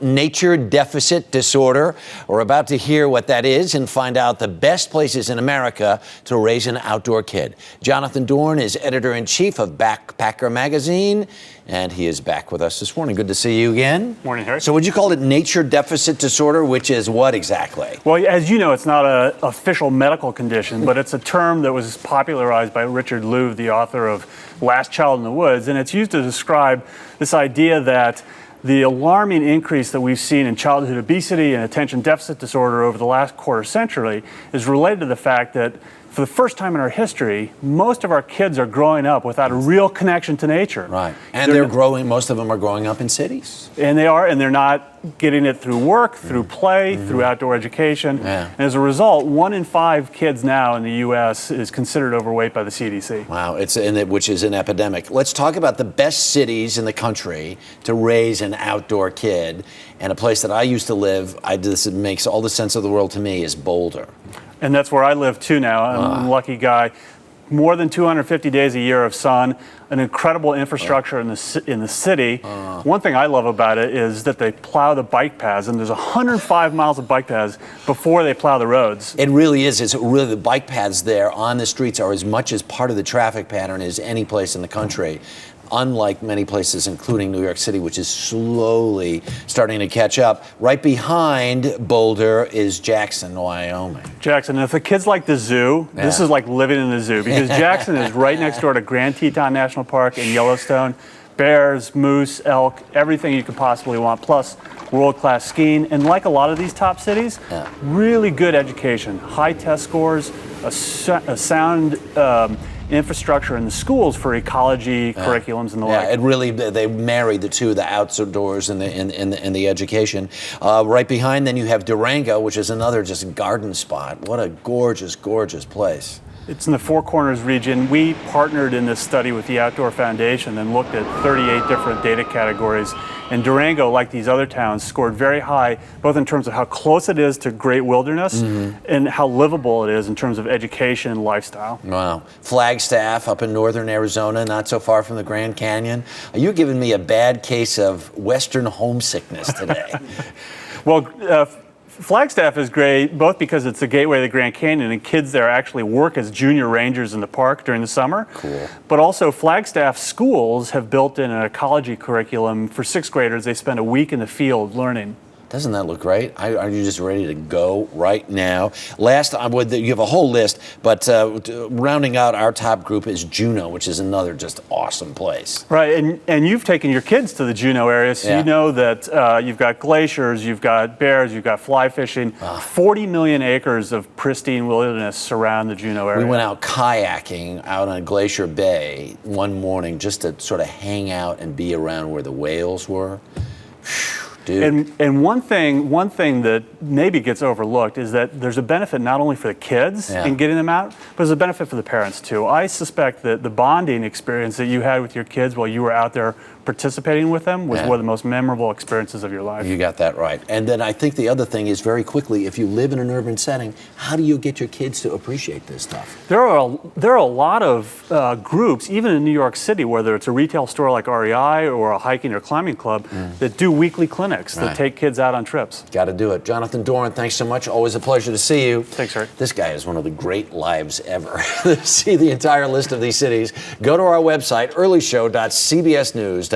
nature deficit disorder. We're about to hear what that is and find out the best places in America to raise an outdoor kid. Jonathan Dorn is editor-in-chief of Backpacker magazine, and he is back with us this morning. Good to see you again. Morning, Harry. So would you call it nature deficit disorder, which is what exactly? Well, as you know, it's not an official medical condition, but it's a term that was popularized by Richard Louv, the author of Last Child in the Woods, and it's used to describe this idea that the alarming increase that we've seen in childhood obesity and attention deficit disorder over the last quarter century is related to the fact that for the first time in our history, most of our kids are growing up without a real connection to nature. Right. And they're growing, most of them are growing up in cities. And they are, and they're not getting it through work, through play, through outdoor education. Yeah. And as a result, 1 in 5 kids now in the U.S. is considered overweight by the CDC. Wow, which is an epidemic. Let's talk about the best cities in the country to raise an outdoor kid. And a place that I used to live, this makes all the sense of the world to me, is Boulder. And that's where I live too now. I'm a lucky guy. More than 250 days a year of sun, an incredible infrastructure in the city. One thing I love about it is that they plow the bike paths, and there's 105 miles of bike paths before they plow the roads. It really is. It's really, the bike paths there on the streets are as much as part of the traffic pattern as any place in the country. Unlike many places, including New York City, which is slowly starting to catch up. Right behind Boulder is Jackson, Wyoming. Jackson, and if the kids like the zoo, this is like living in the zoo, because Jackson is right next door to Grand Teton National Park and Yellowstone. Bears, moose, elk, everything you could possibly want, plus world-class skiing. And like a lot of these top cities, really good education, high test scores, a sound infrastructure in the schools for ecology curriculums and the like. Yeah, it really, they marry the two, the outdoors and the education. Right behind, then you have Durango, which is another just garden spot. What a gorgeous, gorgeous place. It's in the Four Corners region. We partnered in this study with the Outdoor Foundation and looked at 38 different data categories. And Durango, like these other towns, scored very high, both in terms of how close it is to great wilderness and how livable it is in terms of education and lifestyle. Wow. Flagstaff up in northern Arizona, not so far from the Grand Canyon. You're giving me a bad case of Western homesickness today. Well, Flagstaff is great, both because it's the gateway to the Grand Canyon and kids there actually work as junior rangers in the park during the summer. Cool. But also Flagstaff schools have built in an ecology curriculum for 6th graders. They spend a week in the field learning. Doesn't that look great? Are you just ready to go right now? Last, you have a whole list, but rounding out our top group is JUNEAU, which is another just awesome place. Right, and you've taken your kids to the JUNEAU area, so you know that you've got glaciers, you've got bears, you've got fly fishing. 40 million acres of pristine wilderness surround the JUNEAU area. We went out kayaking out on Glacier Bay one morning just to sort of hang out and be around where the whales were. Dude. And one thing that maybe gets overlooked is that there's a benefit not only for the kids in getting them out, but there's a benefit for the parents too. I suspect that the bonding experience that you had with your kids while you were out there participating with them was one of the most memorable experiences of your life. You got that right. And then I think the other thing is, very quickly, if you live in an urban setting, how do you get your kids to appreciate this stuff? There are a lot of groups, even in New York City, whether it's a retail store like REI or a hiking or climbing club, that do weekly clinics that take kids out on trips. Got to do it. Jonathan Dorn, thanks so much. Always a pleasure to see you. Thanks, Harry. This guy has one of the great lives ever. See the entire list of these cities. Go to our website, earlyshow.cbsnews.com.